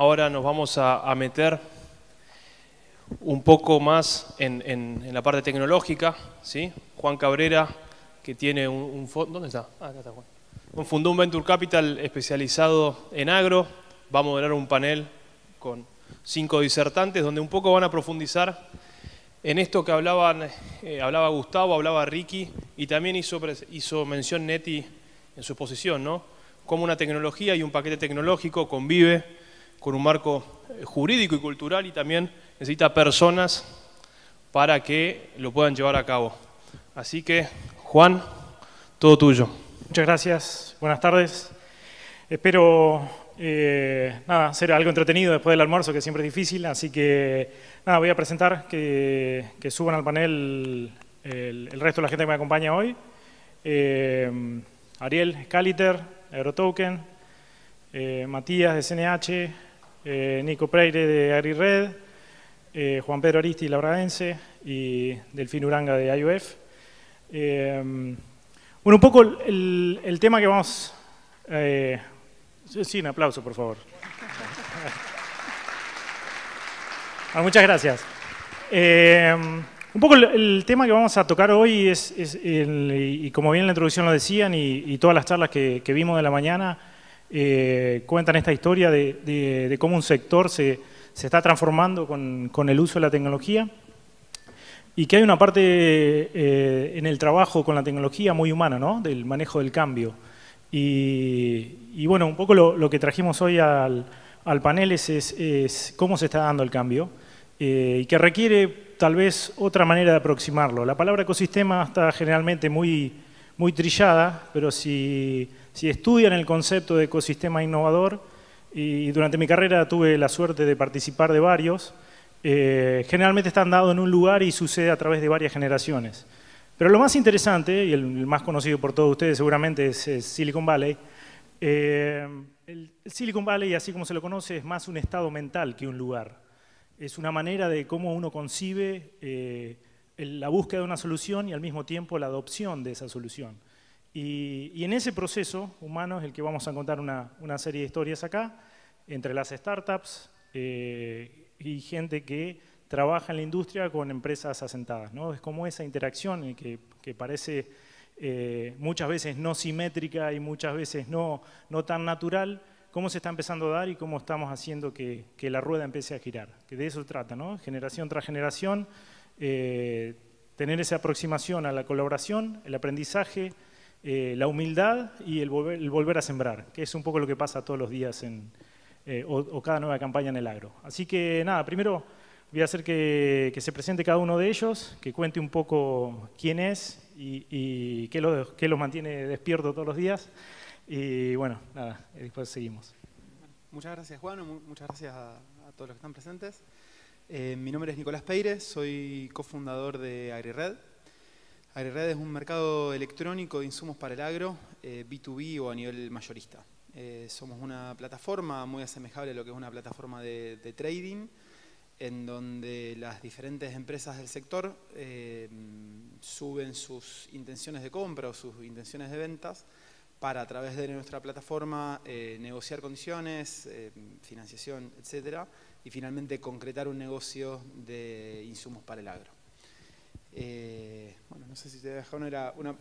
ahora nos vamos a meter un poco más en la parte tecnológica, ¿sí? Juan Cabrera, que tiene un fondo. ¿Dónde está? Ah, acá está Juan. Fundó un Venture Capital especializado en agro. Va a moderar un panel con 5 disertantes donde un poco van a profundizar en esto que hablaba Gustavo, hablaba Ricky, y también hizo mención Neti en su exposición, ¿no? Cómo una tecnología y un paquete tecnológico convive con un marco jurídico y cultural, y también necesita personas para que lo puedan llevar a cabo. Así que, Juan, todo tuyo. Muchas gracias, buenas tardes. Espero hacer algo entretenido después del almuerzo, que siempre es difícil, así que voy a presentar que suban al panel el resto de la gente que me acompaña hoy. Ariel Scaliter, Eurotoken, Matías de CNH, Nico Preire de AgriRed, Juan Pedro Aristi, Labradense, y Delfín Uranga de IOF. Bueno, un poco el tema que vamos... sí, un aplauso, por favor. Muchas gracias. Un poco el tema que vamos a tocar hoy y como bien en la introducción lo decían, y todas las charlas que vimos de la mañana, cuentan esta historia de cómo un sector se está transformando con el uso de la tecnología, y que hay una parte en el trabajo con la tecnología muy humana, ¿no? Del manejo del cambio. Y bueno, un poco lo que trajimos hoy al panel es cómo se está dando el cambio, y que requiere tal vez otra manera de aproximarlo. La palabra ecosistema está generalmente muy trillada, pero si estudian el concepto de ecosistema innovador, y durante mi carrera tuve la suerte de participar de varios, generalmente están dados en un lugar y sucede a través de varias generaciones. Pero lo más interesante, y el más conocido por todos ustedes seguramente, es Silicon Valley. El Silicon Valley, así como se lo conoce, es más un estado mental que un lugar. Es una manera de cómo uno concibe la búsqueda de una solución y al mismo tiempo la adopción de esa solución. Y en ese proceso humano es el que vamos a contar una serie de historias acá, entre las startups y gente que trabaja en la industria con empresas asentadas, ¿no? Es como esa interacción que parece muchas veces no simétrica y muchas veces no tan natural, cómo se está empezando a dar y cómo estamos haciendo que la rueda empiece a girar. Que de eso se trata, ¿no? Generación tras generación, tener esa aproximación a la colaboración, el aprendizaje, la humildad y el volver a sembrar, que es un poco lo que pasa todos los días o cada nueva campaña en el agro. Así que nada, primero voy a hacer que se presente cada uno de ellos, que cuente un poco quién es y qué los mantiene despiertos todos los días. Y bueno, nada, después seguimos. Muchas gracias, Juan, muchas gracias a todos los que están presentes. Mi nombre es Nicolás Peire, soy cofundador de AgriRed. AgriRed es un mercado electrónico de insumos para el agro, B2B o a nivel mayorista. Somos una plataforma muy asemejable a lo que es una plataforma de trading, en donde las diferentes empresas del sector suben sus intenciones de compra o sus intenciones de ventas para, a través de nuestra plataforma, negociar condiciones, financiación, etcétera, y finalmente concretar un negocio de insumos para el agro. Bueno, no sé si te dejaron, era una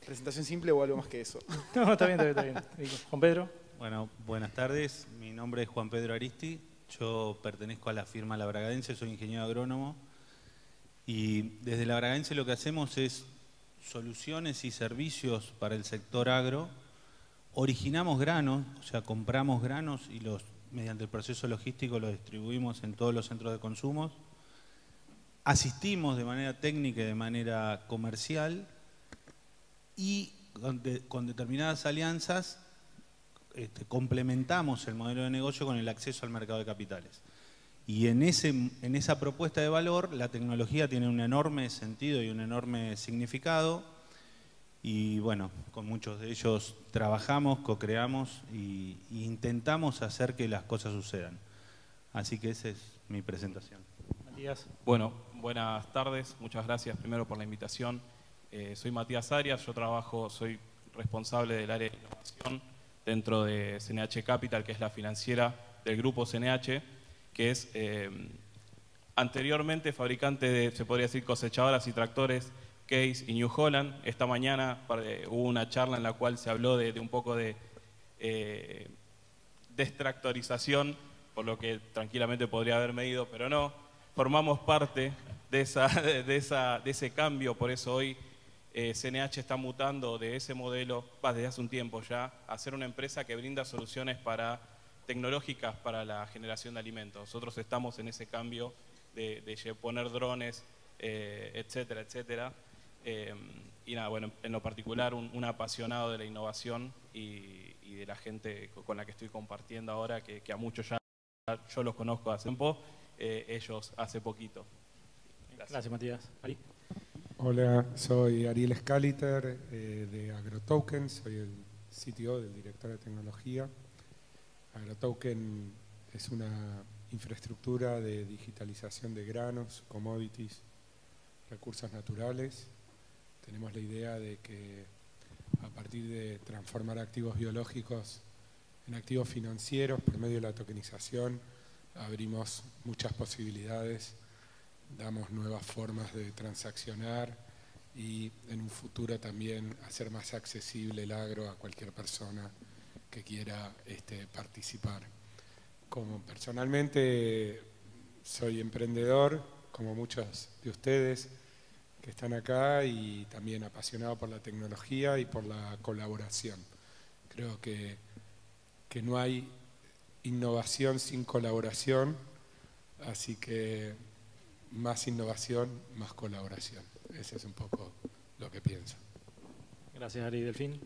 presentación simple o algo más que eso. No, está bien. Juan Pedro. Bueno, buenas tardes. Mi nombre es Juan Pedro Aristi. Yo pertenezco a la firma Labradense, soy ingeniero agrónomo. Y desde Labradense lo que hacemos es soluciones y servicios para el sector agro. Originamos granos, o sea, compramos granos y mediante el proceso logístico los distribuimos en todos los centros de consumo. Asistimos de manera técnica y de manera comercial, y con determinadas alianzas complementamos el modelo de negocio con el acceso al mercado de capitales. Y en esa propuesta de valor la tecnología tiene un enorme sentido y un enorme significado, y bueno, con muchos de ellos trabajamos, co-creamos e intentamos hacer que las cosas sucedan. Así que esa es mi presentación. Matías. Bueno, buenas tardes, muchas gracias primero por la invitación. Soy Matías Arias, soy responsable del área de innovación dentro de CNH Capital, que es la financiera del grupo CNH, que es anteriormente fabricante de, se podría decir, cosechadoras y tractores Case y New Holland. Esta mañana hubo una charla en la cual se habló de un poco de destractorización, por lo que tranquilamente podría haber medido, pero no. Formamos parte de ese cambio, por eso hoy CNH está mutando de ese modelo, desde hace un tiempo ya, a ser una empresa que brinda soluciones tecnológicas para la generación de alimentos. Nosotros estamos en ese cambio de poner drones, etcétera, etcétera. Y nada, bueno, en lo particular un apasionado de la innovación y de la gente con la que estoy compartiendo ahora, que a muchos ya yo los conozco hace tiempo, ellos hace poquito. Gracias, Matías. Ari. Hola, soy Ariel Scaliter de AgroToken, soy el CTO del director de tecnología. AgroToken es una infraestructura de digitalización de granos, commodities, recursos naturales. Tenemos la idea de que a partir de transformar activos biológicos en activos financieros por medio de la tokenización, abrimos muchas posibilidades, damos nuevas formas de transaccionar y en un futuro también hacer más accesible el agro a cualquier persona que quiera participar. Como personalmente soy emprendedor, como muchos de ustedes que están acá, y también apasionado por la tecnología y por la colaboración. Creo que no hay innovación sin colaboración, así que más innovación, más colaboración. Ese es un poco lo que pienso. Gracias, Ari. Delfín.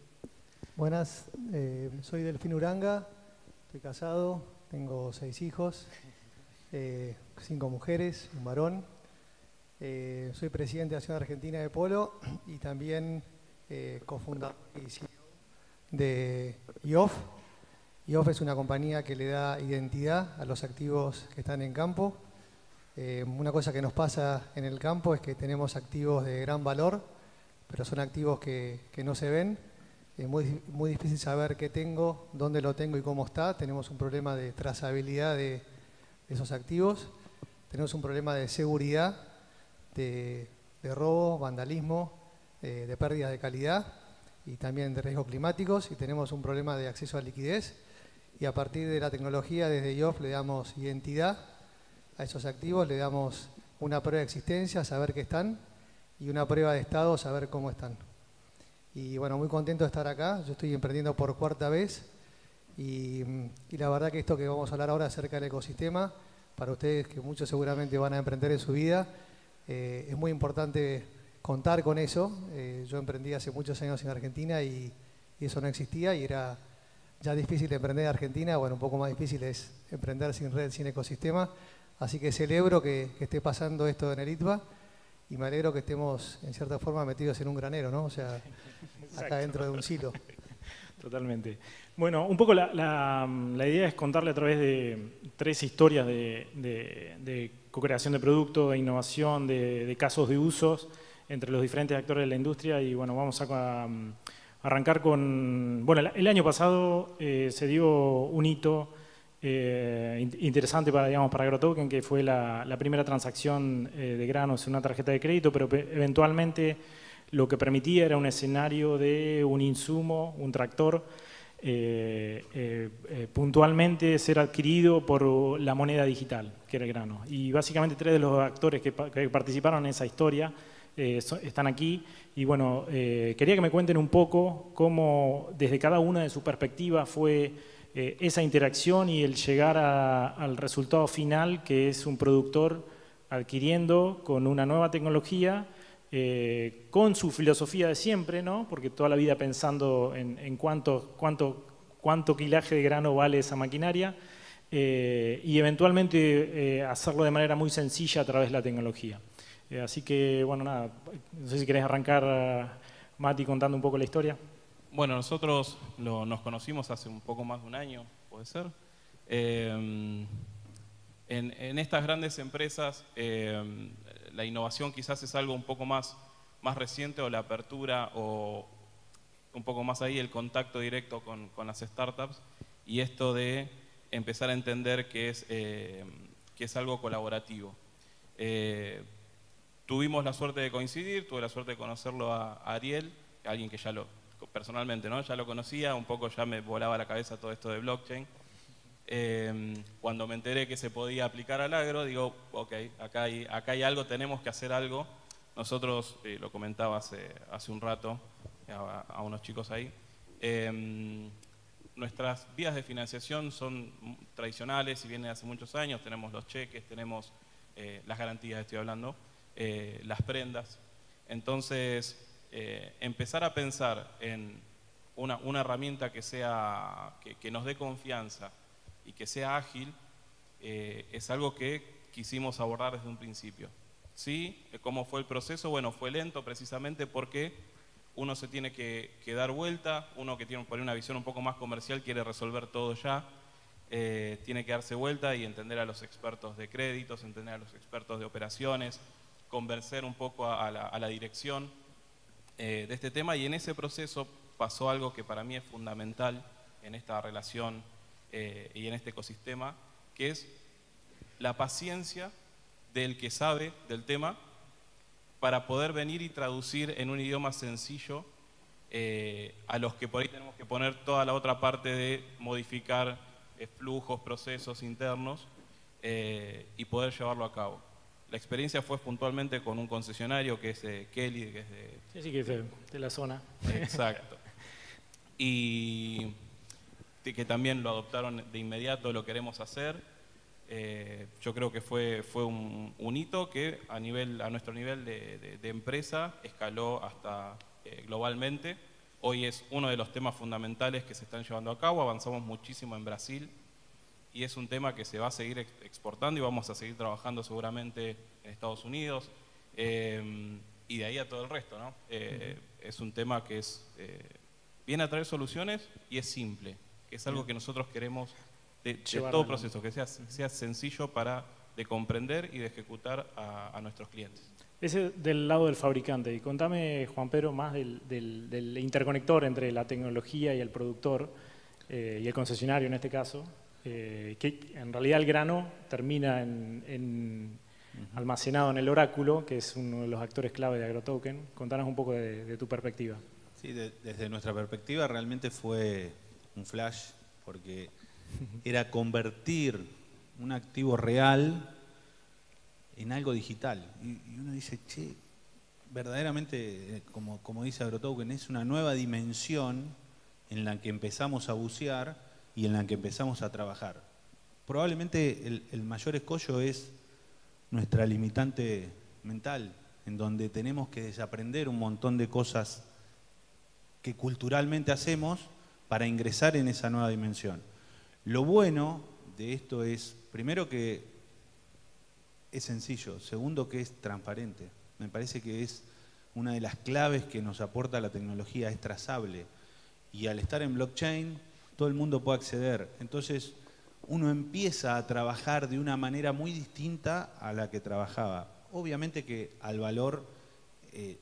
Buenas, soy Delfín Uranga, estoy casado, tengo 6 hijos, 5 mujeres, un varón. Soy presidente de Asociación Argentina de Polo y también cofundador y CEO de IOF. IOF es una compañía que le da identidad a los activos que están en campo. Una cosa que nos pasa en el campo es que tenemos activos de gran valor, pero son activos que no se ven. Es muy difícil saber qué tengo, dónde lo tengo y cómo está. Tenemos un problema de trazabilidad de esos activos. Tenemos un problema de seguridad, de robo, vandalismo, de pérdidas de calidad y también de riesgos climáticos. Y tenemos un problema de acceso a liquidez. Y a partir de la tecnología, desde IOF le damos identidad a esos activos, le damos una prueba de existencia, saber que están, y una prueba de estado, saber cómo están. Y bueno, muy contento de estar acá. Yo estoy emprendiendo por 4ª vez y la verdad que esto que vamos a hablar ahora acerca del ecosistema, para ustedes que muchos seguramente van a emprender en su vida, es muy importante contar con eso. Yo emprendí hace muchos años en Argentina y eso no existía y era ya difícil emprender en Argentina. Bueno, un poco más difícil es emprender sin red, sin ecosistema. Así que celebro que esté pasando esto en el ITBA y me alegro que estemos en cierta forma metidos en un granero, ¿no? O sea, acá dentro de un silo. Totalmente. Bueno, un poco la idea es contarle a través de 3 historias de co-creación de producto, de innovación, de casos de usos entre los diferentes actores de la industria. Y bueno, vamos a arrancar con... Bueno, el año pasado se dio un hito interesante para AgroToken, que fue la primera transacción de granos en una tarjeta de crédito, pero eventualmente lo que permitía era un escenario de un insumo, un tractor, puntualmente ser adquirido por la moneda digital, que era el grano. Y básicamente 3 de los actores que participaron en esa historia están aquí. Y bueno, quería que me cuenten un poco cómo desde cada una de sus perspectivas fue esa interacción y el llegar al resultado final, que es un productor adquiriendo con una nueva tecnología, con su filosofía de siempre, ¿no? Porque toda la vida pensando en cuánto quilaje de grano vale esa maquinaria, y eventualmente hacerlo de manera muy sencilla a través de la tecnología. Así que, bueno, nada, no sé si querés arrancar, Mati, contando un poco la historia. Bueno, nosotros nos conocimos hace un poco más de un año, ¿puede ser? En estas grandes empresas, la innovación quizás es algo un poco más reciente, o la apertura, o un poco más ahí el contacto directo con las startups, y esto de empezar a entender que es algo colaborativo. Tuvimos la suerte de coincidir, tuve la suerte de conocerlo a Ariel, alguien que ya personalmente, ¿no? Ya lo conocía, un poco ya me volaba la cabeza todo esto de blockchain. Cuando me enteré que se podía aplicar al agro, digo, ok, acá hay algo, tenemos que hacer algo. Nosotros, lo comentaba hace un rato a unos chicos ahí, nuestras vías de financiación son tradicionales y vienen hace muchos años, tenemos los cheques, tenemos las garantías, estoy hablando, las prendas. Entonces, empezar a pensar en una herramienta que nos dé confianza y que sea ágil, es algo que quisimos abordar desde un principio. ¿Sí? ¿Cómo fue el proceso? Bueno, fue lento precisamente porque uno se tiene que dar vuelta, uno que tiene por ahí una visión un poco más comercial quiere resolver todo ya, tiene que darse vuelta y entender a los expertos de créditos, entender a los expertos de operaciones, convencer un poco a la dirección de este tema, y en ese proceso pasó algo que para mí es fundamental en esta relación y en este ecosistema, que es la paciencia del que sabe del tema para poder venir y traducir en un idioma sencillo a los que por ahí tenemos que poner toda la otra parte de modificar flujos, procesos internos y poder llevarlo a cabo. La experiencia fue puntualmente con un concesionario que es Kelly, que es de... Sí, que es de la zona. Exacto. Y que también lo adoptaron de inmediato, lo queremos hacer. Yo creo que fue un hito que a nuestro nivel de empresa escaló hasta globalmente. Hoy es uno de los temas fundamentales que se están llevando a cabo, avanzamos muchísimo en Brasil y es un tema que se va a seguir exportando y vamos a seguir trabajando seguramente en Estados Unidos y de ahí a todo el resto, ¿no? Es un tema que viene a traer soluciones y es simple, que es algo que nosotros queremos de todo proceso, que sea sencillo de comprender y de ejecutar a nuestros clientes. Ese del lado del fabricante. Y contame, Juan Pedro, más del interconector entre la tecnología y el productor y el concesionario en este caso, que en realidad el grano termina almacenado en el oráculo, que es uno de los actores clave de AgroToken. Contanos un poco de tu perspectiva. Sí, desde nuestra perspectiva realmente fue un flash, porque era convertir un activo real en algo digital. Y uno dice, che, verdaderamente, como dice AgroToken, es una nueva dimensión en la que empezamos a bucear y en la que empezamos a trabajar. Probablemente el mayor escollo es nuestra limitante mental, en donde tenemos que desaprender un montón de cosas que culturalmente hacemos para ingresar en esa nueva dimensión. Lo bueno de esto es, primero, que es sencillo, segundo, que es transparente. Me parece que es una de las claves que nos aporta la tecnología, es trazable. Y al estar en blockchain, todo el mundo puede acceder. Entonces, uno empieza a trabajar de una manera muy distinta a la que trabajaba. Obviamente que al valor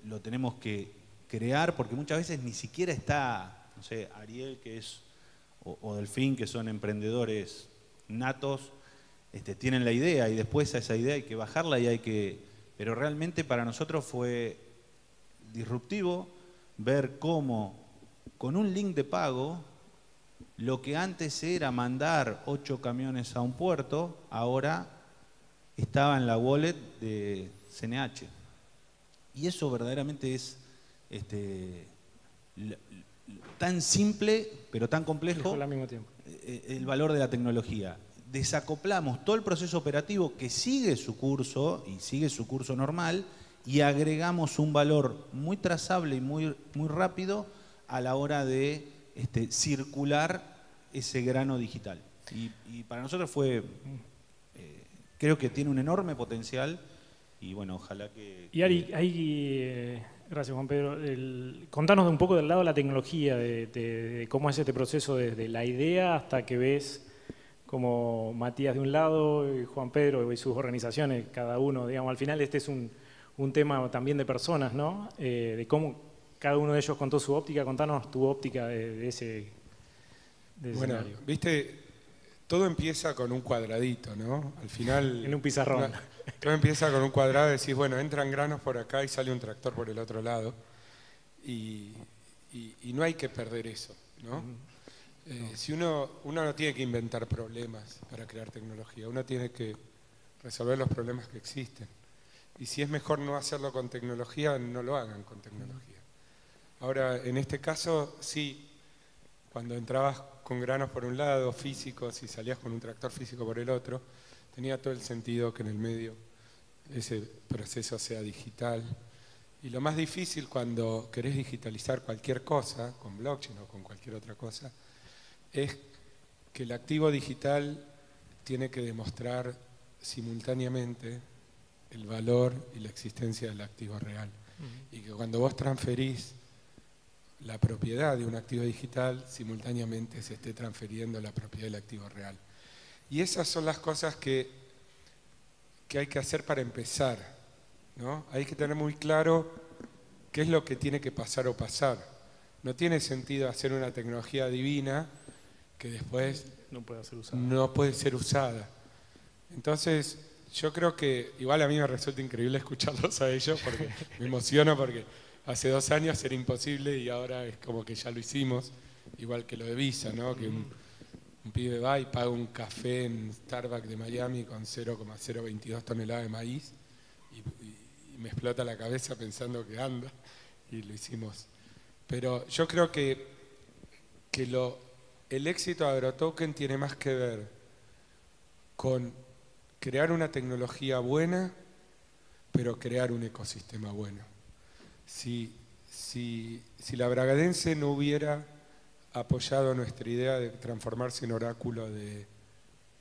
lo tenemos que crear, porque muchas veces ni siquiera está, no sé, Ariel, que es, o Delfín, que son emprendedores natos, tienen la idea y después a esa idea hay que bajarla y pero realmente para nosotros fue disruptivo ver cómo con un link de pago lo que antes era mandar 8 camiones a un puerto, ahora estaba en la wallet de CNH. Y eso verdaderamente es tan simple pero tan complejo al mismo tiempo. El valor de la tecnología. Desacoplamos todo el proceso operativo que sigue su curso y sigue su curso normal y agregamos un valor muy trazable y muy rápido a la hora de circular ese grano digital. Y para nosotros fue, creo que tiene un enorme potencial y bueno, ojalá que... Y Ari, gracias Juan Pedro, contanos un poco del lado de la tecnología, de cómo es este proceso desde la idea hasta que ves como Matías de un lado y Juan Pedro y sus organizaciones, cada uno, digamos, al final este es un tema también de personas, ¿no? De cómo cada uno de ellos contó su óptica. Contanos tu óptica de ese bueno, escenario. viste, todo empieza con un cuadradito, ¿no? Al final... En un pizarrón. Todo empieza con un cuadrado y decís, bueno, entran granos por acá y sale un tractor por el otro lado. Y no hay que perder eso, ¿no? Si uno no tiene que inventar problemas para crear tecnología, uno tiene que resolver los problemas que existen. Y si es mejor no hacerlo con tecnología, no lo hagan con tecnología. Ahora, en este caso, sí, cuando entrabas con granos por un lado, físicos, y salías con un tractor físico por el otro, tenía todo el sentido que en el medio ese proceso sea digital. Y lo más difícil cuando querés digitalizar cualquier cosa, con blockchain o con cualquier otra cosa, es que el activo digital tiene que demostrar simultáneamente el valor y la existencia del activo real. Y que cuando vos transferís la propiedad de un activo digital, simultáneamente se esté transfiriendo la propiedad del activo real. Y esas son las cosas que hay que hacer para empezar, ¿no? Hay que tener muy claro qué es lo que tiene que pasar o pasar. No tiene sentido hacer una tecnología divina que después no puede ser usada. Entonces, yo creo que igual a mí me resulta increíble escucharlos a ellos porque me emociono porque hace 2 años era imposible y ahora es como que ya lo hicimos, igual que lo de Visa, ¿no? Que un pibe va y paga un café en Starbucks de Miami con 0,022 toneladas de maíz y me explota la cabeza pensando que anda y lo hicimos. Pero yo creo que el éxito de AgroToken tiene más que ver con crear una tecnología buena, pero crear un ecosistema bueno. Si la Bragadense no hubiera apoyado nuestra idea de transformarse en oráculo de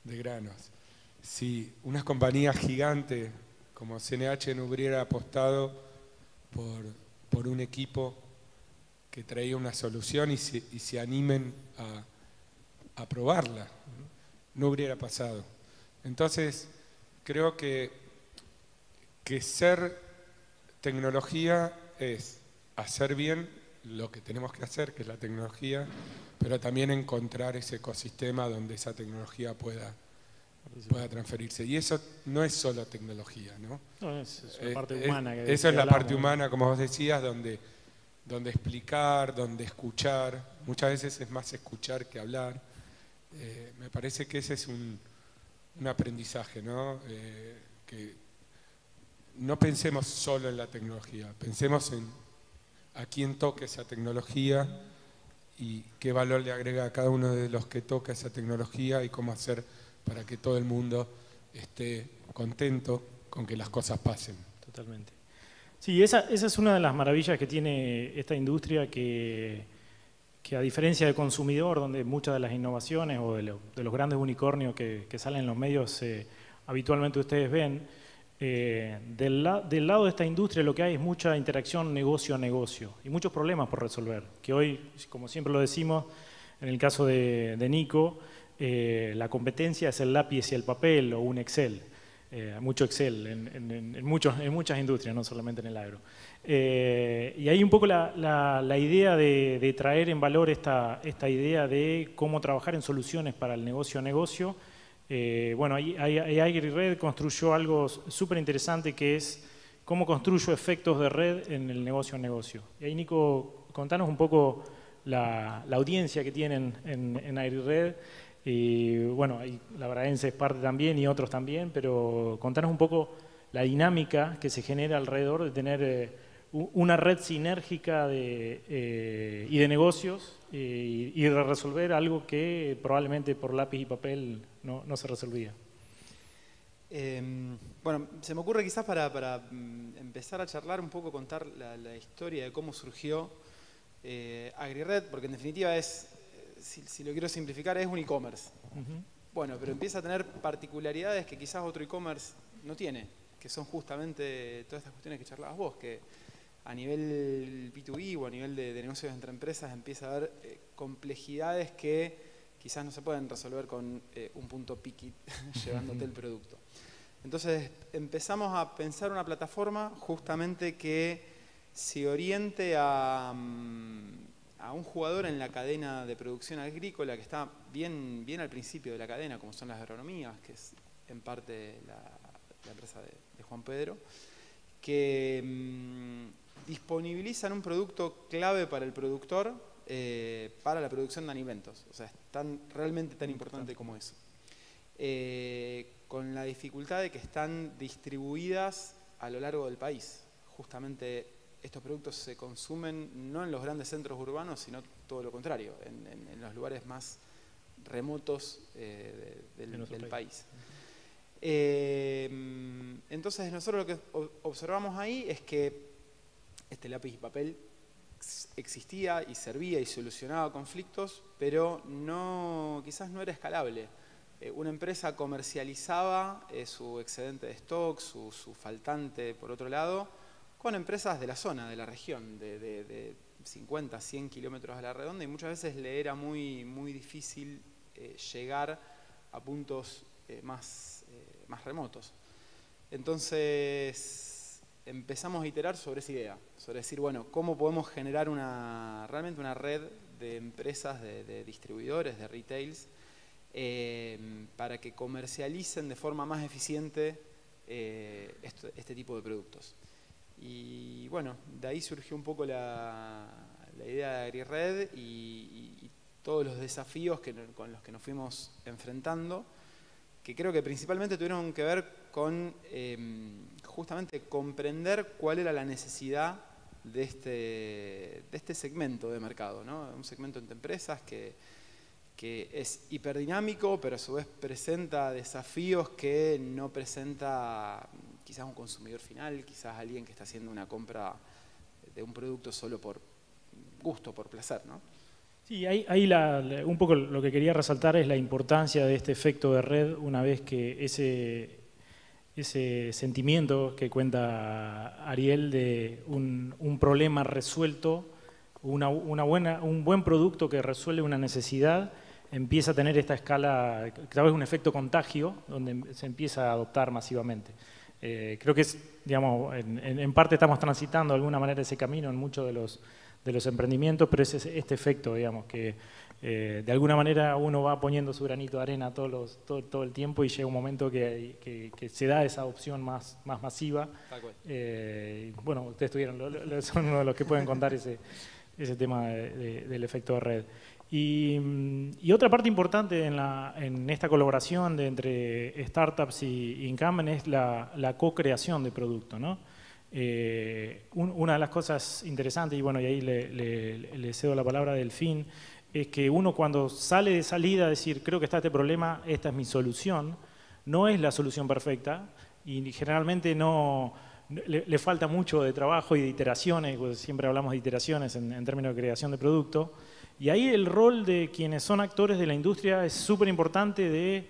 granos, si una compañía gigante como CNH no hubiera apostado por un equipo que traía una solución y se animen a probarla, no hubiera pasado. Entonces, creo que ser tecnología es hacer bien lo que tenemos que hacer, que es la tecnología, pero también encontrar ese ecosistema donde esa tecnología pueda transferirse. Y eso no es solo tecnología, ¿no? No, es la parte humana. Esa es la parte humana, como vos decías, donde explicar, donde escuchar. Muchas veces es más escuchar que hablar. Me parece que ese es un aprendizaje, ¿no? Que no pensemos solo en la tecnología, pensemos en a quién toca esa tecnología y qué valor le agrega a cada uno de los que toca esa tecnología y cómo hacer para que todo el mundo esté contento con que las cosas pasen. Totalmente. Sí, esa es una de las maravillas que tiene esta industria que a diferencia del consumidor, donde muchas de las innovaciones o de los grandes unicornios que salen en los medios habitualmente ustedes ven, del lado de esta industria lo que hay es mucha interacción negocio a negocio y muchos problemas por resolver, que hoy, como siempre lo decimos, en el caso de Nico, la competencia es el lápiz y el papel o un Excel. Mucho Excel en muchas industrias, no solamente en el agro. Y hay un poco la idea de traer en valor esta idea de cómo trabajar en soluciones para el negocio a negocio. Bueno, ahí AgriRed construyó algo súper interesante que es cómo construyo efectos de red en el negocio a negocio. Y ahí, Nico, contanos un poco la audiencia que tienen en AgriRed. Y bueno, la Bragadense es parte también y otros también, pero contanos un poco la dinámica que se genera alrededor de tener una red sinérgica y de negocios y de resolver algo que probablemente por lápiz y papel no se resolvía. Bueno, se me ocurre quizás para empezar a charlar un poco, contar la historia de cómo surgió AgriRed, porque en definitiva es... Si lo quiero simplificar, es un e-commerce. Bueno, pero empieza a tener particularidades que quizás otro e-commerce no tiene, que son justamente todas estas cuestiones que charlabas vos, que a nivel B2B o a nivel de negocios entre empresas empieza a haber complejidades que quizás no se pueden resolver con un punto picky llevándote el producto. Entonces empezamos a pensar una plataforma justamente que se oriente a a un jugador en la cadena de producción agrícola que está bien al principio de la cadena, como son las agronomías, que es en parte la empresa de Juan Pedro, que disponibilizan un producto clave para el productor para la producción de alimentos. O sea, es realmente tan importante como eso. Con la dificultad de que están distribuidas a lo largo del país. Justamente estos productos se consumen no en los grandes centros urbanos, sino todo lo contrario, en los lugares más remotos del país. Entonces nosotros lo que observamos ahí es que este lápiz y papel existía y servía y solucionaba conflictos, pero quizás no era escalable. Una empresa comercializaba su excedente de stock, su faltante por otro lado, con empresas de la zona, de la región, de 50, 100 kilómetros a la redonda, y muchas veces le era muy difícil llegar a puntos más remotos. Entonces empezamos a iterar sobre esa idea, sobre decir, bueno, ¿cómo podemos generar realmente una red de empresas, de distribuidores, de retails, para que comercialicen de forma más eficiente este tipo de productos? Y bueno, de ahí surgió un poco la idea de AgriRed y todos los desafíos con los que nos fuimos enfrentando, que creo que principalmente tuvieron que ver con justamente comprender cuál era la necesidad de este segmento de mercado, ¿no? Un segmento entre empresas que es hiperdinámico, pero a su vez presenta desafíos que no presenta quizás un consumidor final, quizás alguien que está haciendo una compra de un producto solo por gusto, por placer, ¿no? Sí, ahí un poco lo que quería resaltar es la importancia de este efecto de red, una vez que ese sentimiento que cuenta Ariel de un problema resuelto, un buen producto que resuelve una necesidad, empieza a tener esta escala, tal vez un efecto contagio, donde se empieza a adoptar masivamente. Creo que digamos, en parte estamos transitando de alguna manera ese camino en muchos de los emprendimientos, pero es este efecto, digamos, que de alguna manera uno va poniendo su granito de arena todo el tiempo y llega un momento que se da esa adopción más masiva. Bueno, ustedes son uno de los que pueden contar ese tema del efecto de red. Y otra parte importante en esta colaboración entre startups y incumbent es la co-creación de producto, ¿no? Una de las cosas interesantes, y bueno, y ahí le cedo la palabra a Delfín, es que uno cuando sale de salida a decir, creo que está este problema, esta es mi solución, no es la solución perfecta y generalmente le falta mucho de trabajo y de iteraciones, pues siempre hablamos de iteraciones en términos de creación de producto. Y ahí el rol de quienes son actores de la industria es súper importante de,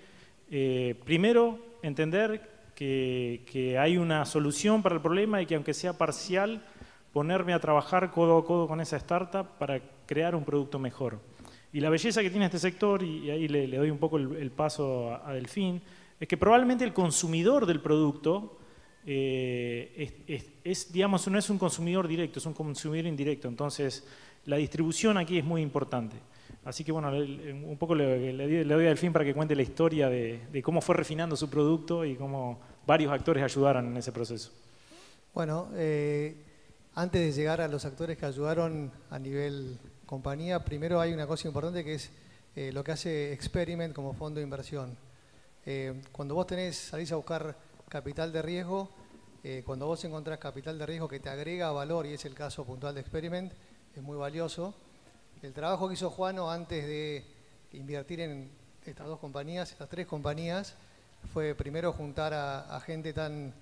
primero, entender que hay una solución para el problema y que aunque sea parcial, ponerme a trabajar codo a codo con esa startup para crear un producto mejor. Y la belleza que tiene este sector, y ahí le doy un poco el paso a Delfín, es que probablemente el consumidor del producto digamos, no es un consumidor directo, es un consumidor indirecto. Entonces, la distribución aquí es muy importante. Así que bueno, un poco le doy a Delfín para que cuente la historia de cómo fue refinando su producto y cómo varios actores ayudaron en ese proceso. Bueno, antes de llegar a los actores que ayudaron a nivel compañía, primero hay una cosa importante que es lo que hace Experiment como fondo de inversión. Cuando vos salís a buscar capital de riesgo, cuando vos encontrás capital de riesgo que te agrega valor, y es el caso puntual de Experiment, es muy valioso. El trabajo que hizo Juano antes de invertir en estas tres compañías, fue primero juntar a gente tan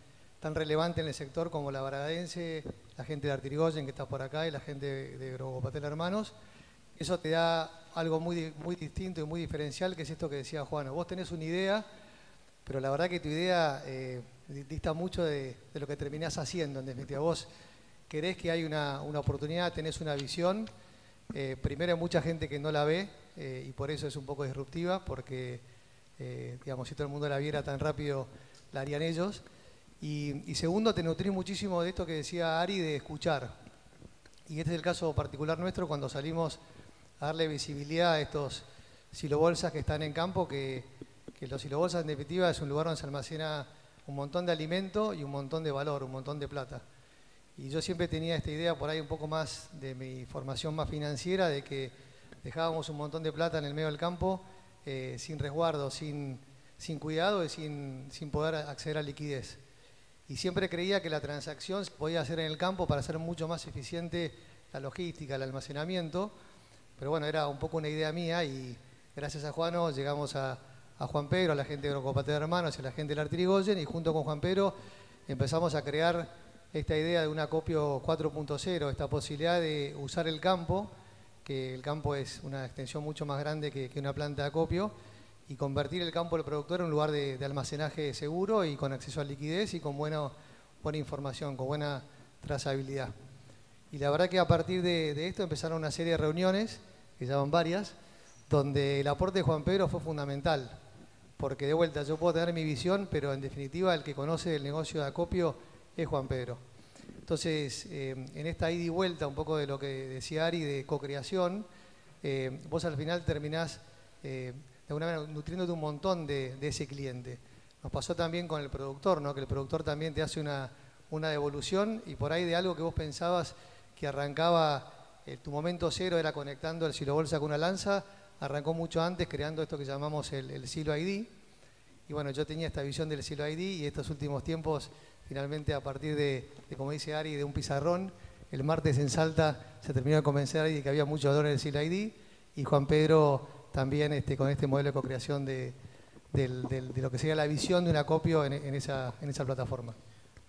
relevante en el sector como la Bragadense, la gente de Artirigoyen que está por acá y la gente de Grobopatel Hermanos. Eso te da algo muy distinto y muy diferencial, que es esto que decía Juano. Vos tenés una idea, pero la verdad que tu idea dista mucho de lo que terminás haciendo. En definitiva, vos querés que hay una oportunidad, tenés una visión. Primero hay mucha gente que no la ve y por eso es un poco disruptiva, porque digamos, si todo el mundo la viera tan rápido, la harían ellos. Y segundo, te nutrís muchísimo de esto que decía Ari, de escuchar. y este es el caso particular nuestro cuando salimos a darle visibilidad a estos silobolsas que están en campo, que los silobolsas en definitiva es un lugar donde se almacena un montón de alimento y un montón de valor, un montón de plata. Y yo siempre tenía esta idea por ahí un poco más de mi formación más financiera, de que dejábamos un montón de plata en el medio del campo sin resguardo, sin cuidado y sin poder acceder a liquidez. Y siempre creía que la transacción se podía hacer en el campo para hacer mucho más eficiente la logística, el almacenamiento. Pero bueno, era un poco una idea mía y gracias a Juano llegamos a Juan Pedro, a la gente de Agrocooperativo de Hermanos y a la gente del Artirigoyen, y junto con Juan Pedro empezamos a crear esta idea de un acopio 4.0, esta posibilidad de usar el campo, que el campo es una extensión mucho más grande que una planta de acopio, y convertir el campo del productor en un lugar de almacenaje seguro y con acceso a liquidez y con buena información, con buena trazabilidad. Y la verdad que a partir de esto empezaron una serie de reuniones, que ya van varias, donde el aporte de Juan Pedro fue fundamental, porque de vuelta yo puedo tener mi visión, pero en definitiva el que conoce el negocio de acopio es Juan Pedro. Entonces, en esta ida y vuelta, un poco de lo que decía Ari, de co-creación, vos al final terminás de alguna manera nutriéndote un montón de ese cliente. Nos pasó también con el productor, ¿no? Que el productor también te hace una devolución y por ahí de algo que vos pensabas que arrancaba, tu momento cero era conectando el silobolsa con una lanza, arrancó mucho antes creando esto que llamamos el Silo ID. Y bueno, yo tenía esta visión del Silo ID y estos últimos tiempos, finalmente a partir de como dice Ari, de un pizarrón, el martes en Salta se terminó de convencer Ari de que había mucho valor en el Silo ID y Juan Pedro también con este modelo de co-creación de lo que sería la visión de un acopio en esa plataforma.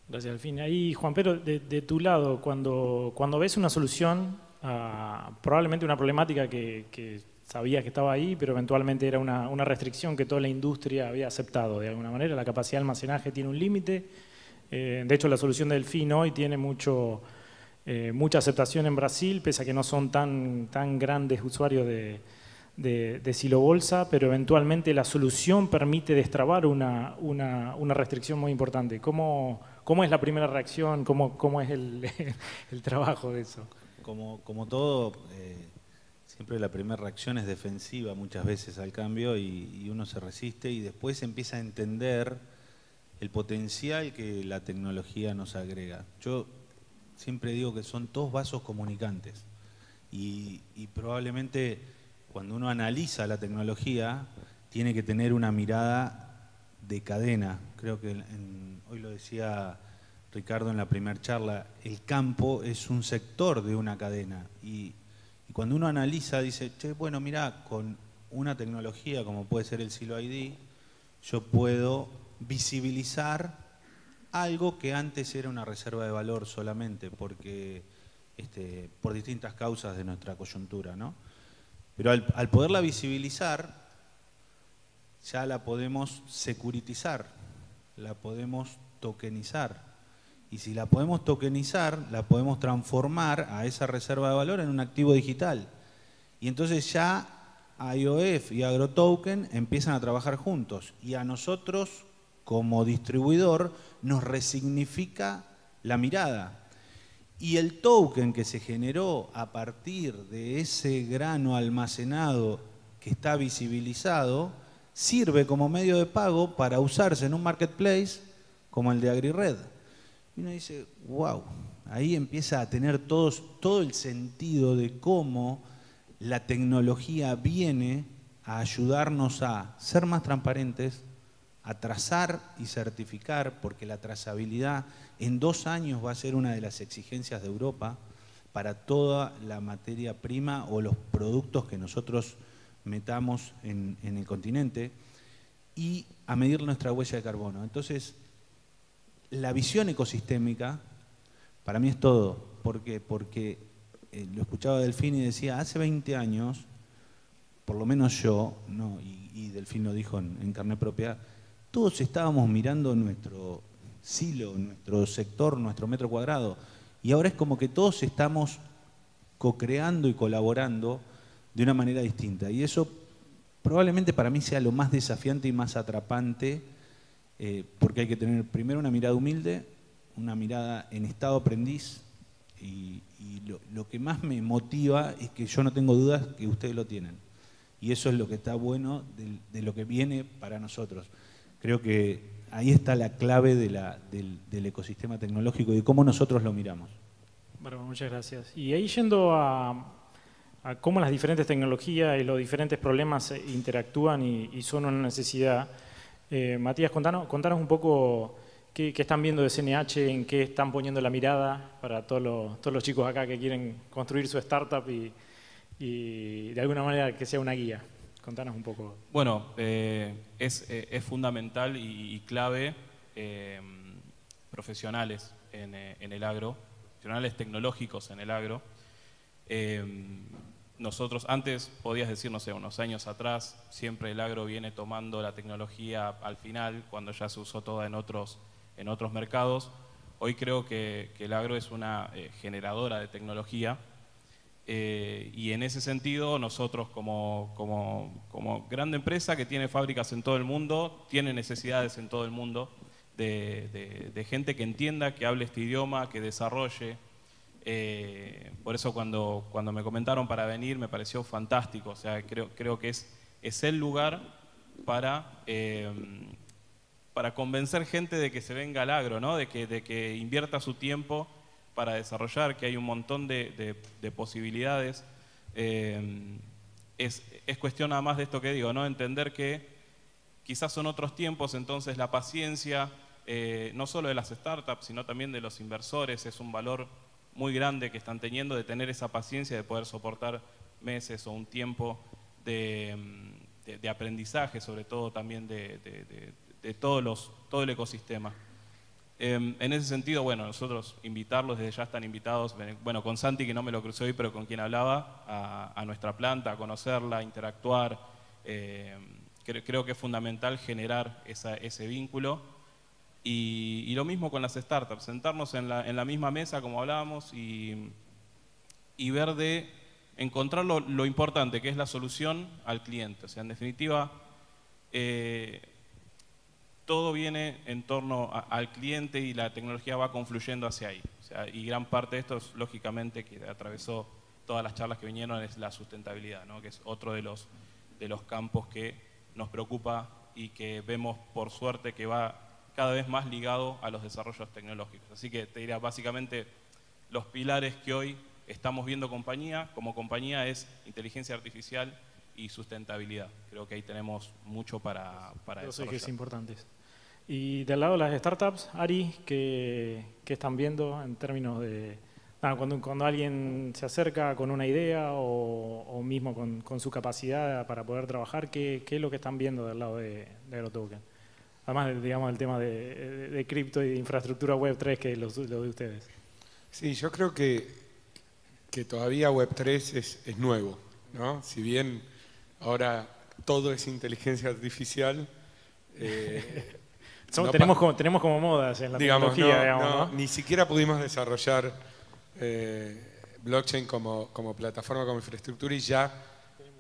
Gracias, Alfín. Ahí, Juan Pedro, de tu lado, cuando ves una solución a probablemente una problemática que sabías que estaba ahí, pero eventualmente era una restricción que toda la industria había aceptado de alguna manera, la capacidad de almacenaje tiene un límite. De hecho, la solución de Delfín hoy tiene mucha aceptación en Brasil, pese a que no son tan grandes usuarios de silobolsa, pero eventualmente la solución permite destrabar una restricción muy importante. ¿Cómo es la primera reacción? ¿Cómo es el trabajo de eso? Como todo, siempre la primera reacción es defensiva muchas veces al cambio y uno se resiste y después empieza a entender el potencial que la tecnología nos agrega. Yo siempre digo que son todos vasos comunicantes y probablemente cuando uno analiza la tecnología tiene que tener una mirada de cadena. Creo que hoy lo decía Ricardo en la primera charla, el campo es un sector de una cadena y cuando uno analiza dice, che, bueno, mirá, con una tecnología como puede ser el Silo ID, yo puedo visibilizar algo que antes era una reserva de valor solamente porque por distintas causas de nuestra coyuntura, ¿no? Pero al poderla visibilizar, ya la podemos securitizar, la podemos tokenizar. Y si la podemos tokenizar, la podemos transformar a esa reserva de valor en un activo digital. Y entonces ya IOF y AgroToken empiezan a trabajar juntos. Y a nosotros, como distribuidor, nos resignifica la mirada. Y el token que se generó a partir de ese grano almacenado que está visibilizado, sirve como medio de pago para usarse en un marketplace como el de AgriRed. Y uno dice, wow, ahí empieza a tener todo el sentido de cómo la tecnología viene a ayudarnos a ser más transparentes, a trazar y certificar, porque la trazabilidad en 2 años va a ser una de las exigencias de Europa para toda la materia prima o los productos que nosotros metamos en el continente y a medir nuestra huella de carbono. Entonces, la visión ecosistémica para mí es todo. ¿Por qué? Porque lo escuchaba Delfín y decía, hace 20 años, por lo menos yo, ¿no? y Delfín lo dijo en carne propia, todos estábamos mirando nuestro silo, nuestro sector, nuestro metro cuadrado. Y ahora es como que todos estamos co-creando y colaborando de una manera distinta. Y eso probablemente para mí sea lo más desafiante y más atrapante, porque hay que tener primero una mirada humilde, una mirada en estado aprendiz, Y lo que más me motiva es que yo no tengo dudas que ustedes lo tienen. Y eso es lo que está bueno de lo que viene para nosotros. Creo que ahí está la clave del ecosistema tecnológico y de cómo nosotros lo miramos. Bueno, muchas gracias. Y ahí yendo a cómo las diferentes tecnologías y los diferentes problemas interactúan y son una necesidad, Matías, contanos un poco qué están viendo de CNH, en qué están poniendo la mirada para todos los chicos acá que quieren construir su startup y de alguna manera que sea una guía. Contanos un poco. Bueno, es fundamental y clave profesionales en el agro, profesionales tecnológicos en el agro. Nosotros, antes podías decir, no sé, unos años atrás, siempre el agro viene tomando la tecnología al final, cuando ya se usó toda en otros mercados. Hoy creo que el agro es una generadora de tecnología. Y en ese sentido, nosotros como gran empresa que tiene fábricas en todo el mundo, tiene necesidades en todo el mundo de gente que entienda, que hable este idioma, que desarrolle. Por eso cuando me comentaron para venir me pareció fantástico. O sea, creo que es el lugar para convencer gente de que se venga al agro, ¿no? de que invierta su tiempo para desarrollar, que hay un montón de posibilidades. Es cuestión nada más de esto que digo, ¿no? Entender que quizás son otros tiempos, entonces la paciencia, no solo de las startups, sino también de los inversores, es un valor muy grande que están teniendo de tener esa paciencia, de poder soportar meses o un tiempo de aprendizaje, sobre todo también de todo el ecosistema. En ese sentido, bueno, nosotros invitarlos, desde ya están invitados, bueno, con Santi, que no me lo crucé hoy, pero con quien hablaba, a nuestra planta, a conocerla, a interactuar. Creo que es fundamental generar ese vínculo. Y lo mismo con las startups, sentarnos en la misma mesa, como hablábamos, y ver encontrar lo importante, que es la solución al cliente. O sea, en definitiva, todo viene en torno al cliente y la tecnología va confluyendo hacia ahí. O sea, y gran parte de esto es, lógicamente, que atravesó todas las charlas que vinieron, es la sustentabilidad, ¿no? Que es otro de los campos que nos preocupa y que vemos, por suerte, que va cada vez más ligado a los desarrollos tecnológicos. Así que te diría, básicamente, los pilares que hoy estamos viendo como compañía es inteligencia artificial y sustentabilidad. Creo que ahí tenemos mucho para desarrollar. Los ejes importantes. Y del lado de las startups, Ari, ¿qué están viendo en términos de cuando alguien se acerca con una idea o mismo con su capacidad para poder trabajar, ¿qué es lo que están viendo del lado de AgroToken? Además, digamos, el tema de cripto y de infraestructura Web3, que es lo de ustedes. Sí, yo creo que todavía Web3 es nuevo, ¿no? Si bien ahora todo es inteligencia artificial. Tenemos como modas en la tecnología, ¿no? Ni siquiera pudimos desarrollar blockchain como plataforma, como infraestructura, y ya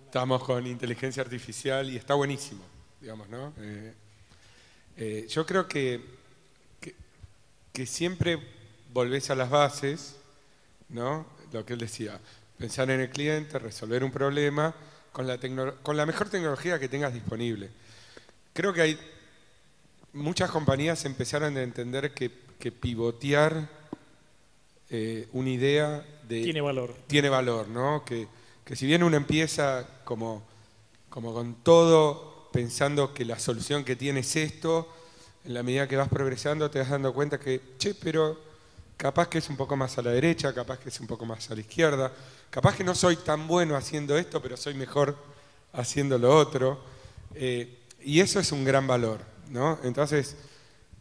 estamos con inteligencia artificial y está buenísimo, digamos, ¿no? Yo creo que siempre volvés a las bases, ¿no? Lo que él decía, pensar en el cliente, resolver un problema con la mejor tecnología que tengas disponible. Creo que muchas compañías empezaron a entender que pivotear una idea tiene valor, ¿no? Que si bien uno empieza como con todo pensando que la solución que tiene es esto, en la medida que vas progresando te vas dando cuenta que, pero capaz que es un poco más a la derecha, capaz que es un poco más a la izquierda, capaz que no soy tan bueno haciendo esto, pero soy mejor haciendo lo otro. Y eso es un gran valor, ¿no? Entonces,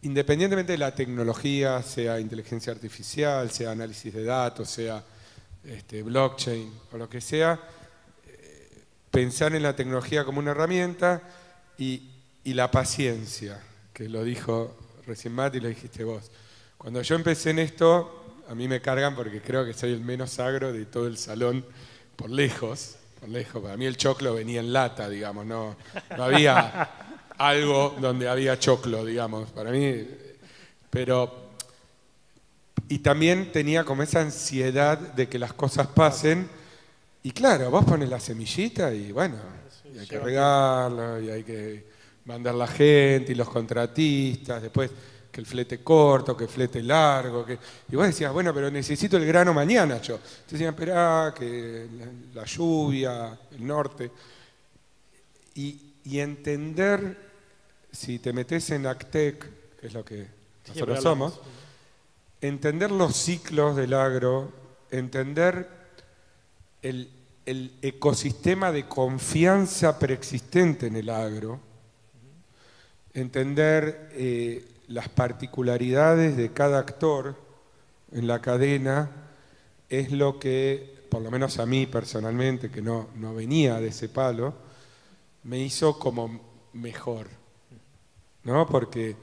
independientemente de la tecnología, sea inteligencia artificial, sea análisis de datos, sea blockchain o lo que sea, pensar en la tecnología como una herramienta y la paciencia, que lo dijo recién Mati y lo dijiste vos. Cuando yo empecé en esto, a mí me cargan porque creo que soy el menos agro de todo el salón, por lejos. Para mí el choclo venía en lata, digamos, no había algo donde había choclo, digamos, para mí. Pero y también tenía como esa ansiedad de que las cosas pasen. Y claro, vos pones la semillita y bueno, y hay que regarlo, y hay que mandar la gente y los contratistas, después que el flete corto, que el flete largo. Y vos decías, bueno, pero necesito el grano mañana yo. Te decían, esperá, que la lluvia, el norte. Y entender, si te metes en Actec, que es lo que nosotros somos, entender los ciclos del agro, entender el ecosistema de confianza preexistente en el agro, entender las particularidades de cada actor en la cadena, es lo que, por lo menos a mí personalmente, que no venía de ese palo, me hizo como mejor, ¿no? Porque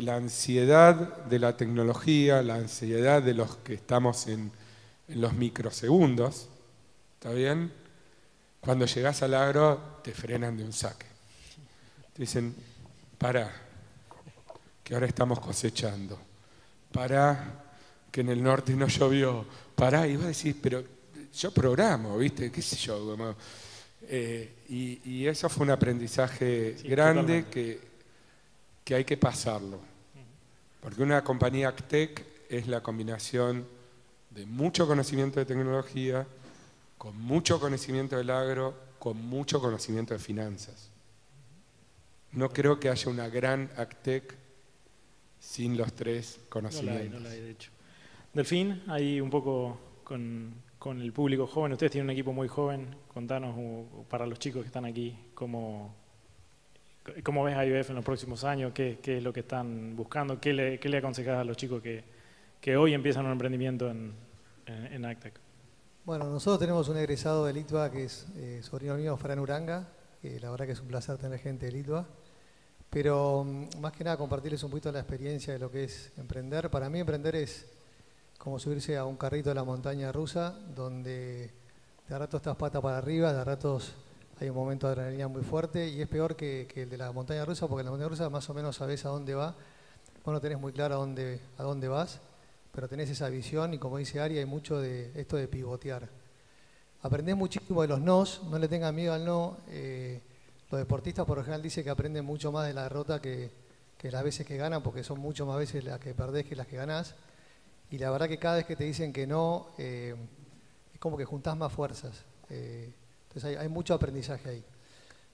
la ansiedad de la tecnología, la ansiedad de los que estamos en los microsegundos, ¿está bien? Cuando llegás al agro te frenan de un saque. Te dicen, pará, que ahora estamos cosechando. Pará, que en el norte no llovió. Pará, y vos decís, pero yo programo, ¿viste? ¿Qué sé yo? Como, y eso fue un aprendizaje grande que hay que pasarlo. Porque una compañía Actec es la combinación de mucho conocimiento de tecnología, con mucho conocimiento del agro, con mucho conocimiento de finanzas. No creo que haya una gran Actec sin los tres conocimientos. No la hay, de hecho. Delfín, ahí un poco con el público joven. Ustedes tienen un equipo muy joven. Contanos, para los chicos que están aquí, ¿cómo ves a IBF en los próximos años? ¿Qué es lo que están buscando? ¿Qué le aconsejás a los chicos que hoy empiezan un emprendimiento en Actec? Bueno, nosotros tenemos un egresado de Litva que es sobrino mío, Fran Uranga, que la verdad que es un placer tener gente de Litva. Pero más que nada compartirles un poquito la experiencia de lo que es emprender. Para mí emprender es como subirse a un carrito de la montaña rusa, donde de ratos estás pata para arriba, de ratos hay un momento de adrenalina muy fuerte, y es peor que el de la montaña rusa, porque en la montaña rusa más o menos sabés a dónde va. Vos no tenés muy claro a dónde vas, pero tenés esa visión, y como dice Ari, hay mucho de esto de pivotear. Aprendés muchísimo de los nos, no le tengan miedo al no. Los deportistas por lo general dicen que aprenden mucho más de la derrota que las veces que ganan, porque son mucho más veces las que perdés que las que ganás. Y la verdad que cada vez que te dicen que no, es como que juntás más fuerzas. Entonces hay mucho aprendizaje ahí.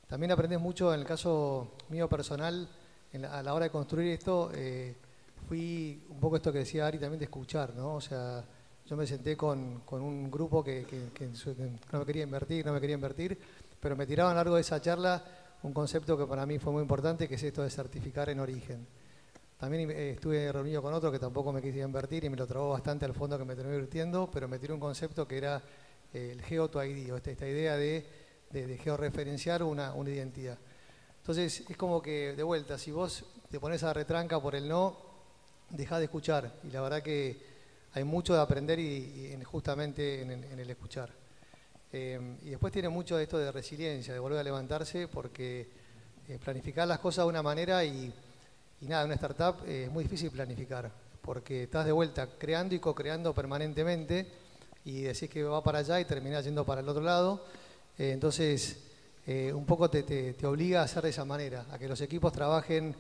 También aprendés mucho, en el caso mío personal, a la hora de construir esto, fui un poco esto que decía Ari también, de escuchar, ¿no? O sea, yo me senté con un grupo que no me quería invertir, pero me tiraban a lo largo de esa charla un concepto que para mí fue muy importante, que es esto de certificar en origen. También estuve reunido con otro que tampoco me quise invertir y me lo trabó bastante al fondo, que me terminé divirtiendo, pero me tiró un concepto que era el Geo to ID, o esta idea de georreferenciar una identidad. Entonces es como que, de vuelta, si vos te pones a retranca por el no, dejá de escuchar. Y la verdad que hay mucho de aprender justamente en el escuchar. Y después tiene mucho de esto de resiliencia, de volver a levantarse, porque planificar las cosas de una manera y nada, en una startup es muy difícil planificar, porque estás de vuelta creando y co-creando permanentemente y decís que va para allá y terminás yendo para el otro lado. Entonces, un poco te obliga a hacer de esa manera, a que los equipos trabajen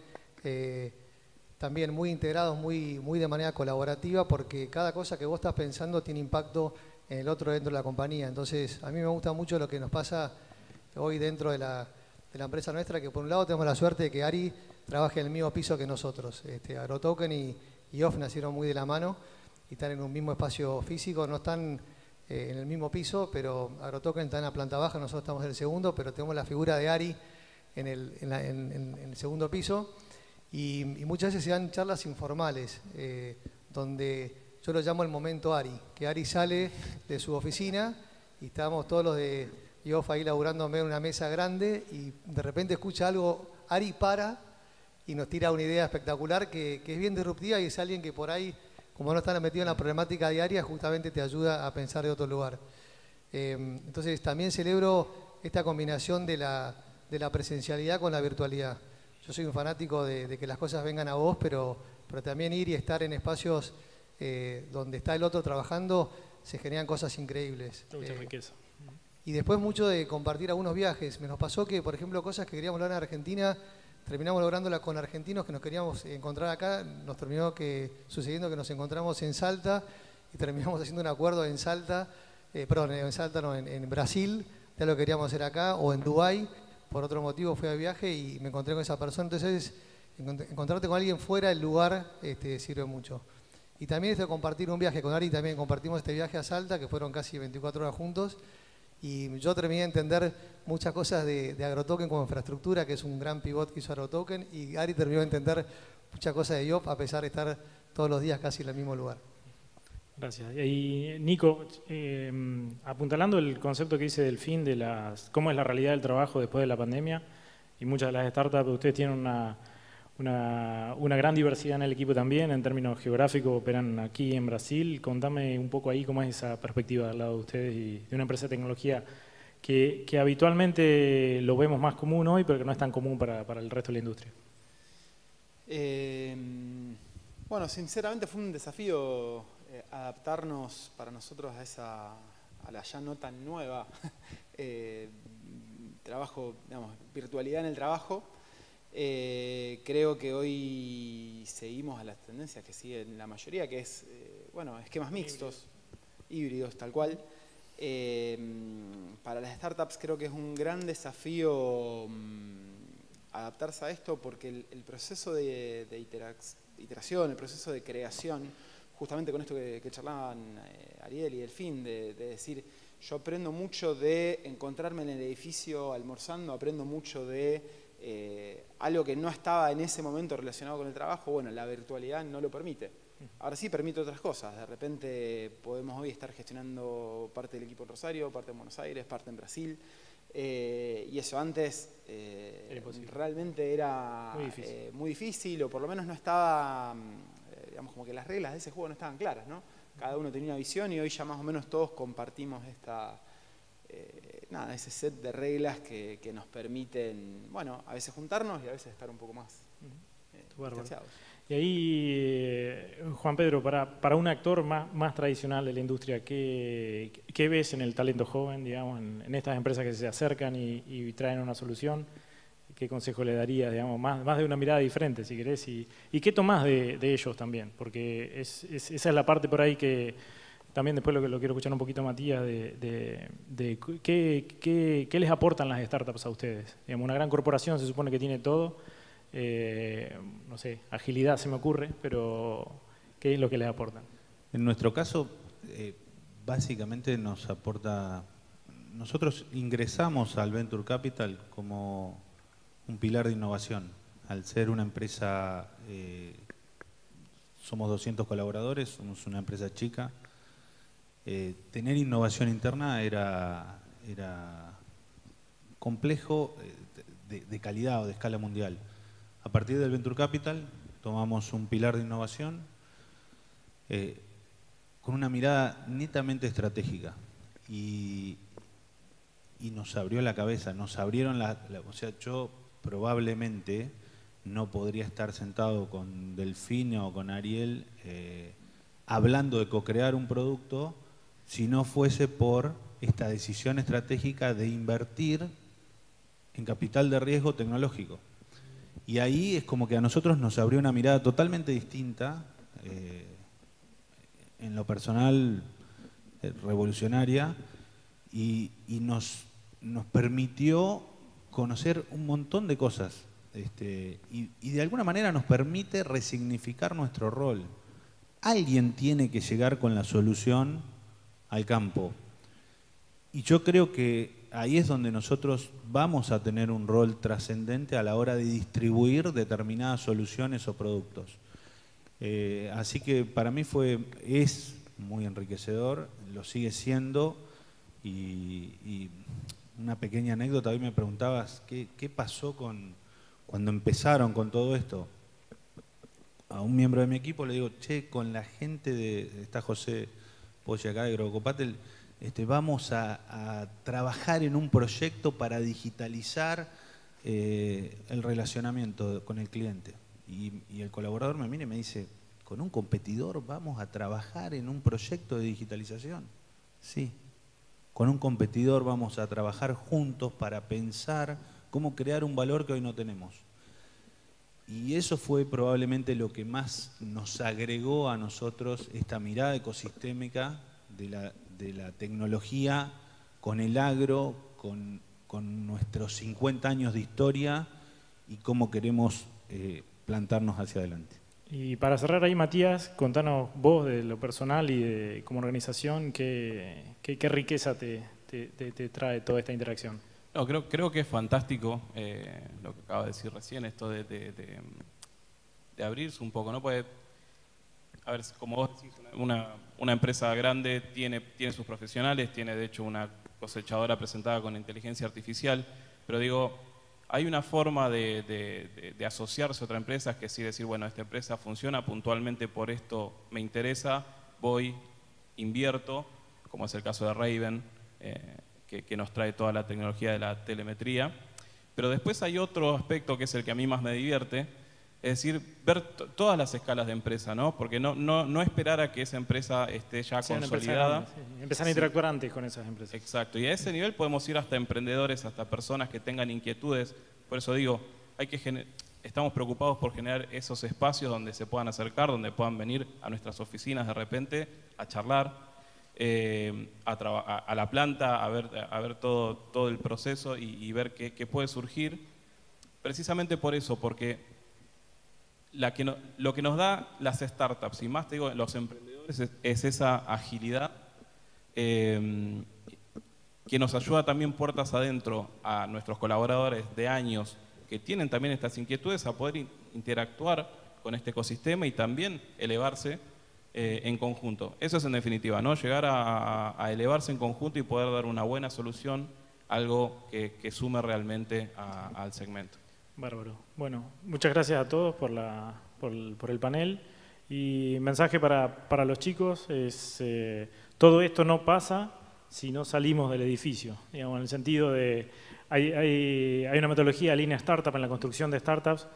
también muy integrados, muy de manera colaborativa, porque cada cosa que vos estás pensando tiene impacto en el otro dentro de la compañía. Entonces, a mí me gusta mucho lo que nos pasa hoy dentro de la empresa nuestra, que por un lado tenemos la suerte de que Ari trabaje en el mismo piso que nosotros. AgroToken y Off nacieron muy de la mano y están en un mismo espacio físico, no están en el mismo piso, pero AgroToken está en la planta baja, nosotros estamos en el segundo, pero tenemos la figura de Ari en el segundo piso, y muchas veces se dan charlas informales, donde yo lo llamo el momento Ari, que Ari sale de su oficina y estamos todos los de Off ahí laburando en una mesa grande, y de repente escucha algo, Ari para y nos tira una idea espectacular que es bien disruptiva, y es alguien que por ahí, como no está metido en la problemática diaria, justamente te ayuda a pensar de otro lugar. Entonces también celebro esta combinación de la presencialidad con la virtualidad. yo soy un fanático de que las cosas vengan a vos, pero también ir y estar en espacios donde está el otro trabajando, se generan cosas increíbles. Mucha riqueza. Y después mucho de compartir algunos viajes. Me nos pasó que, por ejemplo, cosas que queríamos lograr en Argentina, terminamos lográndolas con argentinos que nos queríamos encontrar acá. Nos terminó sucediendo que nos encontramos en Salta y terminamos haciendo un acuerdo en Salta, en Brasil, ya lo queríamos hacer acá, o en Dubái. Por otro motivo fui a viaje y me encontré con esa persona. Entonces, encontrarte con alguien fuera del lugar sirve mucho. Y también esto de compartir un viaje con Ari, también compartimos este viaje a Salta, que fueron casi 24 horas juntos. Y yo terminé de entender muchas cosas de AgroToken como infraestructura, que es un gran pivot que hizo AgroToken, y Ari terminó de entender muchas cosas de IOP, a pesar de estar todos los días casi en el mismo lugar. Gracias. Y Nico, apuntalando el concepto que dice Delfín de cómo es la realidad del trabajo después de la pandemia, y muchas de las startups, ustedes tienen una gran diversidad en el equipo también, en términos geográficos, operan aquí en Brasil. Contame un poco ahí cómo es esa perspectiva al lado de ustedes y de una empresa de tecnología que habitualmente lo vemos más común hoy, pero que no es tan común para el resto de la industria. Bueno, sinceramente fue un desafío adaptarnos para nosotros a la ya no tan nueva trabajo, digamos, virtualidad en el trabajo. Creo que hoy seguimos a las tendencias que siguen la mayoría, que es, bueno, esquemas mixtos, híbridos, tal cual. Para las startups creo que es un gran desafío adaptarse a esto, porque el proceso de iteración, el proceso de creación, justamente con esto que charlaban Ariel y Delfín, de decir, yo aprendo mucho de encontrarme en el edificio almorzando, aprendo mucho de algo que no estaba en ese momento relacionado con el trabajo. Bueno, la virtualidad no lo permite. Ahora sí permite otras cosas. De repente podemos hoy estar gestionando parte del equipo en Rosario, parte en Buenos Aires, parte en Brasil. Y eso antes realmente era muy difícil, o por lo menos no estaba, digamos, como que las reglas de ese juego no estaban claras, ¿no? Cada uno tenía una visión y hoy ya más o menos todos compartimos ese set de reglas que nos permiten, bueno, a veces juntarnos y a veces estar un poco más distanciados. Y ahí, Juan Pedro, para un actor más tradicional de la industria, ¿qué ves en el talento joven, digamos, en estas empresas que se acercan y traen una solución? ¿Qué consejo le darías, digamos, más de una mirada diferente, si querés? ¿Y qué tomás de ellos también? Porque esa es la parte por ahí que también después lo quiero escuchar un poquito a Matías, de qué les aportan las startups a ustedes. Digamos, una gran corporación se supone que tiene todo. No sé, agilidad se me ocurre, pero ¿qué es lo que les aportan? En nuestro caso, básicamente nos aporta... Nosotros ingresamos al Venture Capital como un pilar de innovación. Al ser una empresa, somos 200 colaboradores, somos una empresa chica. Tener innovación interna era complejo, de calidad o de escala mundial. A partir del Venture Capital tomamos un pilar de innovación con una mirada netamente estratégica y nos abrió la cabeza, nos abrieron o sea, yo probablemente no podría estar sentado con Delfín o con Ariel hablando de co-crear un producto si no fuese por esta decisión estratégica de invertir en capital de riesgo tecnológico. Y ahí es como que a nosotros nos abrió una mirada totalmente distinta, en lo personal revolucionaria, y nos permitió conocer un montón de cosas. Y de alguna manera nos permite resignificar nuestro rol. Alguien tiene que llegar con la solución al campo. Y yo creo que ahí es donde nosotros vamos a tener un rol trascendente a la hora de distribuir determinadas soluciones o productos. Así que para mí es muy enriquecedor, lo sigue siendo, y una pequeña anécdota, hoy me preguntabas qué pasó cuando empezaron con todo esto. A un miembro de mi equipo le digo, che, con la gente está José Poche acá de Grocopatel, vamos a trabajar en un proyecto para digitalizar el relacionamiento con el cliente. Y el colaborador me mira y me dice, ¿con un competidor vamos a trabajar en un proyecto de digitalización? Sí, con un competidor vamos a trabajar juntos para pensar cómo crear un valor que hoy no tenemos. Y eso fue probablemente lo que más nos agregó a nosotros esta mirada ecosistémica de la tecnología con el agro, con nuestros 50 años de historia y cómo queremos plantarnos hacia adelante. Y para cerrar ahí, Matías, contanos vos de lo personal y como organización, ¿qué riqueza te trae toda esta interacción? No, creo que es fantástico lo que acaba de decir recién, esto de abrirse un poco, ¿no? Pues, a ver, como vos decís, una empresa grande tiene sus profesionales, tiene de hecho una cosechadora presentada con inteligencia artificial, pero digo, hay una forma de asociarse a otra empresa, que sí decir, bueno, esta empresa funciona puntualmente por esto, me interesa, voy, invierto, como es el caso de Raven, que nos trae toda la tecnología de la telemetría. Pero después hay otro aspecto que es el que a mí más me divierte, es decir, ver todas las escalas de empresa, ¿no? Porque no esperar a que esa empresa esté ya consolidada. Grande, sí. Empezar a interactuar antes con esas empresas. Exacto, y a ese nivel podemos ir hasta emprendedores, hasta personas que tengan inquietudes. Por eso digo, estamos preocupados por generar esos espacios donde se puedan acercar, donde puedan venir a nuestras oficinas de repente a charlar, a la planta, a ver todo el proceso y ver qué puede surgir. Precisamente por eso, porque lo que nos da las startups, y más te digo, los emprendedores, es esa agilidad que nos ayuda también puertas adentro a nuestros colaboradores de años que tienen también estas inquietudes a poder interactuar con este ecosistema y también elevarse en conjunto. Eso es en definitiva, ¿no? Llegar a elevarse en conjunto y poder dar una buena solución, algo que sume realmente al segmento. Bárbaro. Bueno, muchas gracias a todos por el panel. Y mensaje para los chicos es, todo esto no pasa si no salimos del edificio, digamos, en el sentido de, hay una metodología Lean Startup en la construcción de startups,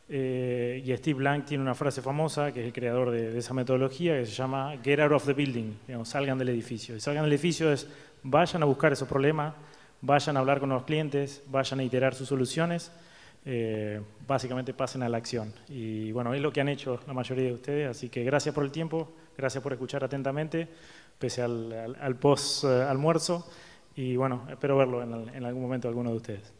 y Steve Blank tiene una frase famosa, que es el creador de esa metodología, que se llama Get out of the building, digamos, salgan del edificio. Y salgan del edificio es, vayan a buscar esos problemas, vayan a hablar con los clientes, vayan a iterar sus soluciones, básicamente pasen a la acción. Y bueno, es lo que han hecho la mayoría de ustedes, así que gracias por el tiempo, gracias por escuchar atentamente, pese al post-almuerzo, y bueno, espero verlo en algún momento alguno de ustedes.